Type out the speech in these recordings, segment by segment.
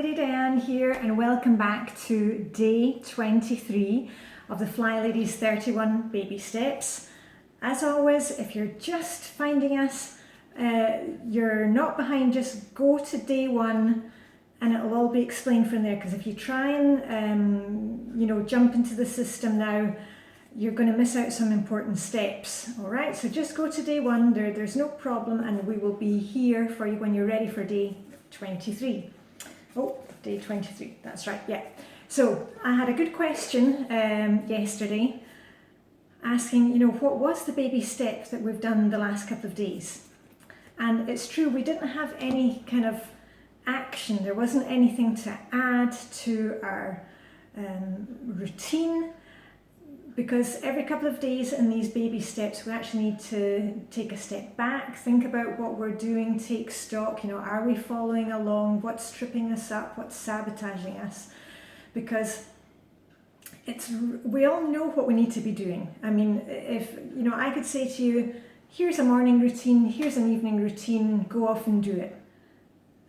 Flylady Diane here, and welcome back to day 23 of the Flylady's 31 baby steps. As always, if you're just finding us, you're not behind, just go to day 1 and it'll all be explained from there, because if you try and jump into the system now, you're going to miss out some important steps. All right, so just go to day 1, there's no problem, and we will be here for you when you're ready for day 23. Oh, day 23, that's right, yeah. So I had a good question yesterday asking, what was the baby step that we've done the last couple of days? And it's true, we didn't have any kind of action. There wasn't anything to add to our routine, because every couple of days in these baby steps we actually need to take a step back, think about what we're doing, take stock, are we following along, what's tripping us up, what's sabotaging us, because we all know what we need to be doing. I mean, if I could say to you, here's a morning routine, here's an evening routine, go off and do it.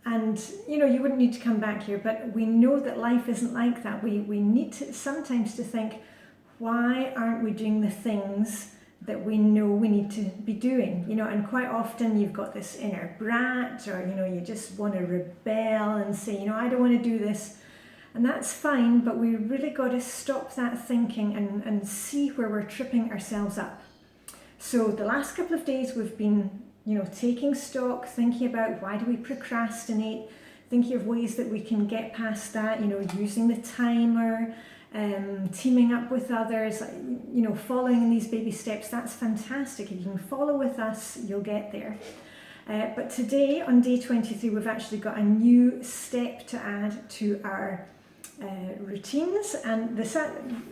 And you wouldn't need to come back here, but we know that life isn't like that. We need to sometimes to think, why aren't we doing the things that we know we need to be doing? And quite often you've got this inner brat, or you just want to rebel and say, I don't want to do this. And that's fine, but we really got to stop that thinking and see where we're tripping ourselves up. So the last couple of days we've been taking stock, thinking about why do we procrastinate, thinking of ways that we can get past that, using the timer, teaming up with others, following these baby steps. That's fantastic. If you can follow with us, you'll get there. But today, on day 23, we've actually got a new step to add to our routines, and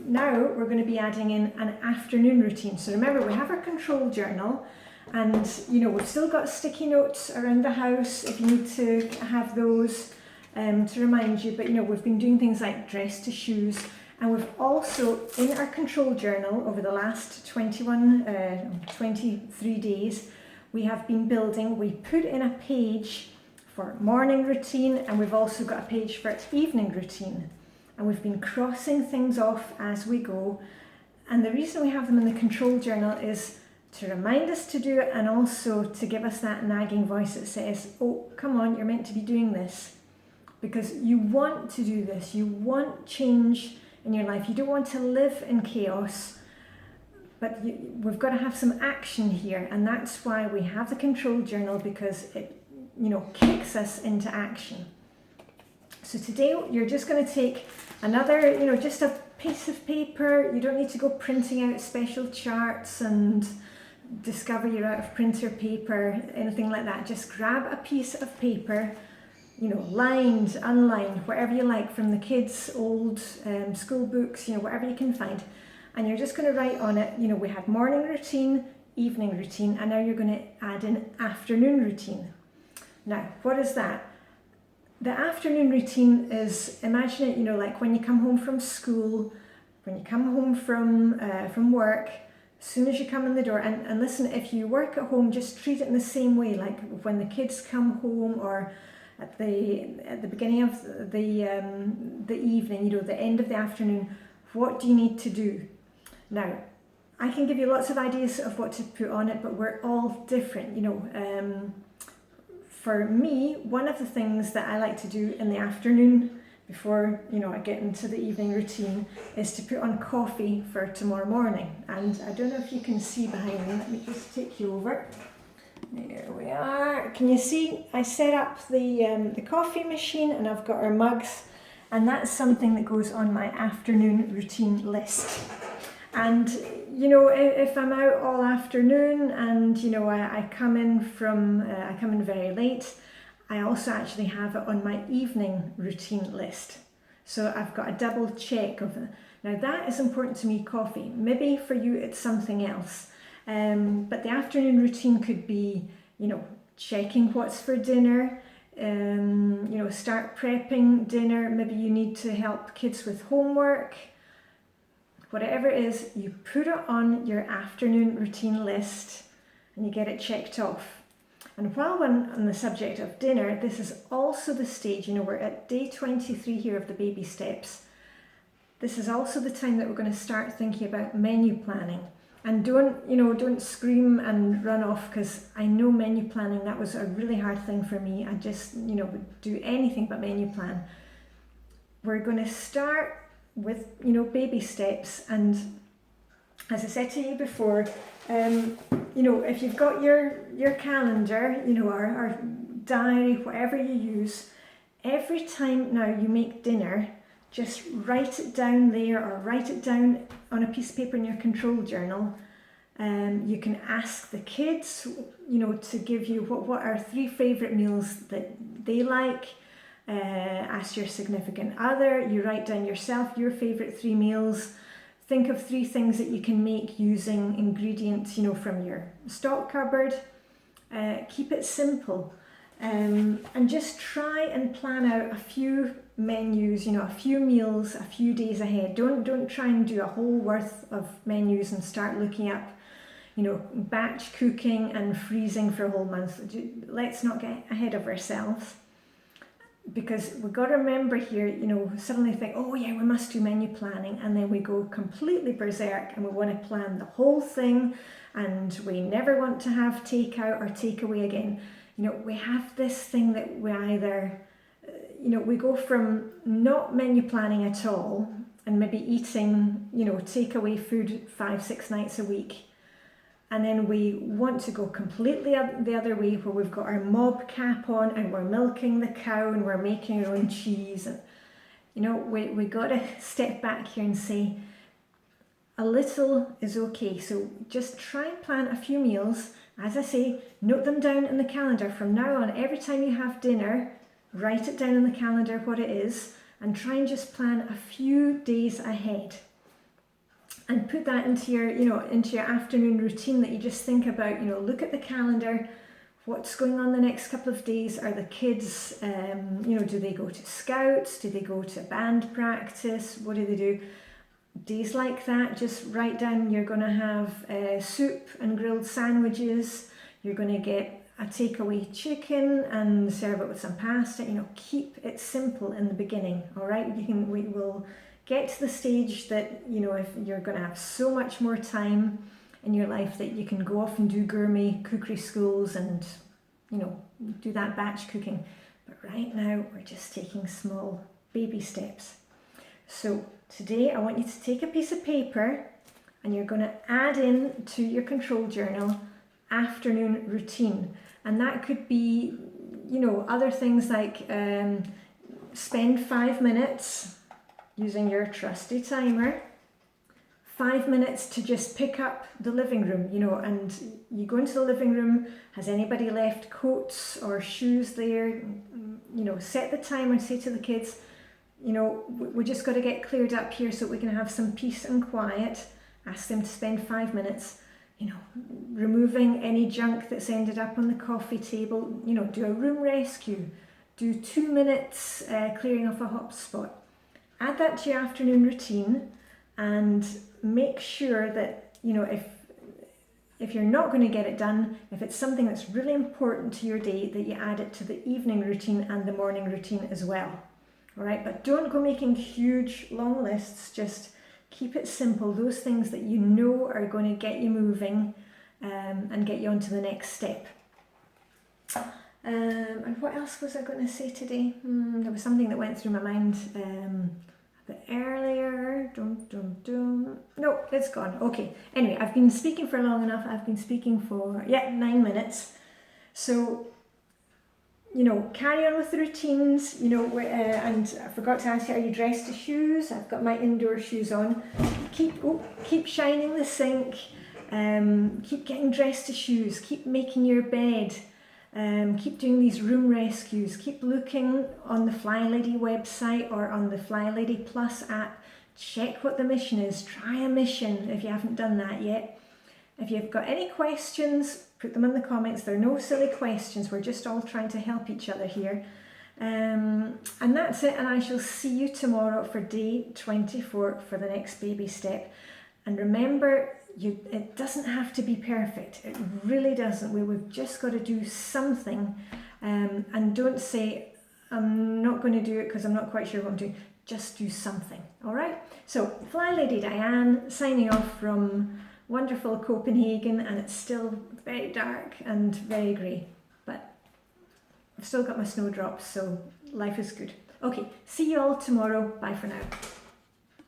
now we're going to be adding in an afternoon routine. So remember, we have our control journal, and we've still got sticky notes around the house if you need to have those to remind you. But we've been doing things like dress to shoes. And we've also, in our control journal, over the last 23 days, we have been building, we put in a page for morning routine, and we've also got a page for evening routine. And we've been crossing things off as we go. And the reason we have them in the control journal is to remind us to do it, and also to give us that nagging voice that says, oh, come on, you're meant to be doing this. Because you want to do this, you want change in your life. You don't want to live in chaos, but we've got to have some action here, and that's why we have the control journal, because it kicks us into action. So today you're just going to take another, just a piece of paper. You don't need to go printing out special charts and discover you're out of printer paper, anything like that. Just grab a piece of paper, lined, unlined, whatever you like, from the kids' old school books, whatever you can find. And you're just going to write on it, we had morning routine, evening routine, and now you're going to add in afternoon routine. Now, what is that? The afternoon routine is, imagine it, like when you come home from school, when you come home from work, as soon as you come in the door, and listen, if you work at home, just treat it in the same way, like when the kids come home, or at the beginning of the evening, the end of the afternoon. What do you need to do? Now, I can give you lots of ideas of what to put on it, but we're all different. For me, one of the things that I like to do in the afternoon before I get into the evening routine is to put on coffee for tomorrow morning. And I don't know if you can see behind me. Let me just take you over. There we are. Can you see? I set up the coffee machine, and I've got our mugs, and that's something that goes on my afternoon routine list. And if I'm out all afternoon and I come in very late, I also actually have it on my evening routine list. So I've got a double check of it. Now that is important to me, coffee. Maybe for you it's something else. But the afternoon routine could be, checking what's for dinner, start prepping dinner. Maybe you need to help kids with homework. Whatever it is, you put it on your afternoon routine list and you get it checked off. And while we're on the subject of dinner, this is also the stage, we're at day 23 here of the baby steps. This is also the time that we're going to start thinking about menu planning. And don't scream and run off, because I know menu planning, that was a really hard thing for me. I just, would do anything but menu plan. We're going to start with, baby steps. And as I said to you before, if you've got your calendar, or diary, whatever you use, every time now you make dinner, just write it down there, or write it down on a piece of paper in your control journal. You can ask the kids, to give you what are 3 favourite meals that they like. Ask your significant other. You write down yourself your favourite 3 meals. Think of 3 things that you can make using ingredients, from your stock cupboard. Keep it simple. And just try and plan out a few menus, a few meals, a few days ahead. Don't try and do a whole worth of menus and start looking up, batch cooking and freezing for a whole month. Let's not get ahead of ourselves, because we've got to remember here, suddenly think, oh yeah, we must do menu planning, and then we go completely berserk and we want to plan the whole thing, and we never want to have takeout or takeaway again. We have this thing that we either, we go from not menu planning at all and maybe eating, takeaway food 5-6 nights a week. And then we want to go completely the other way, where we've got our mob cap on and we're milking the cow and we're making our own cheese. And, we got to step back here and say, a little is okay. So just try and plan a few meals. As I say, note them down in the calendar. From now on, every time you have dinner, write it down in the calendar what it is, and try and just plan a few days ahead. And put that into your afternoon routine, that you just think about, look at the calendar, what's going on the next couple of days. Are the kids, do they go to scouts? Do they go to band practice? What do they do? Days like that, just write down you're going to have soup and grilled sandwiches. You're going to get a takeaway chicken and serve it with some pasta. Keep it simple in the beginning. All right, we will get to the stage that, if you're going to have so much more time in your life that you can go off and do gourmet cookery schools and, do that batch cooking. But right now, we're just taking small baby steps. So today, I want you to take a piece of paper and you're going to add in to your control journal afternoon routine. And that could be, other things like spend 5 minutes using your trusty timer, 5 minutes to just pick up the living room, and you go into the living room. Has anybody left coats or shoes there? Set the timer and say to the kids, we just got to get cleared up here so we can have some peace and quiet. Ask them to spend 5 minutes, removing any junk that's ended up on the coffee table. Do a room rescue. Do 2 minutes clearing off a hot spot. Add that to your afternoon routine, and make sure that, if you're not going to get it done, if it's something that's really important to your day, that you add it to the evening routine and the morning routine as well. All right, but don't go making huge, long lists. Just keep it simple. Those things that are going to get you moving and get you on to the next step. And what else was I going to say today? There was something that went through my mind a bit earlier. No, it's gone. Okay. Anyway, I've been speaking for long enough. I've been speaking for 9 minutes. So, carry on with the routines. And I forgot to ask you, are you dressed to shoes? I've got my indoor shoes on. Keep shining the sink. Keep getting dressed to shoes. Keep making your bed. Keep doing these room rescues. Keep looking on the Flylady website or on the Flylady Plus app. Check what the mission is. Try a mission if you haven't done that yet. If you've got any questions, put them in the comments. They're no silly questions. We're just all trying to help each other here. And that's it. And I shall see you tomorrow for day 24 for the next baby step. And remember, It doesn't have to be perfect. It really doesn't. We've just got to do something, and don't say, I'm not going to do it because I'm not quite sure what I'm doing. Just do something, all right? So, Flylady Diane, signing off from wonderful Copenhagen, and it's still very dark and very grey, but I've still got my snowdrops, so life is good. Okay, see you all tomorrow. Bye for now.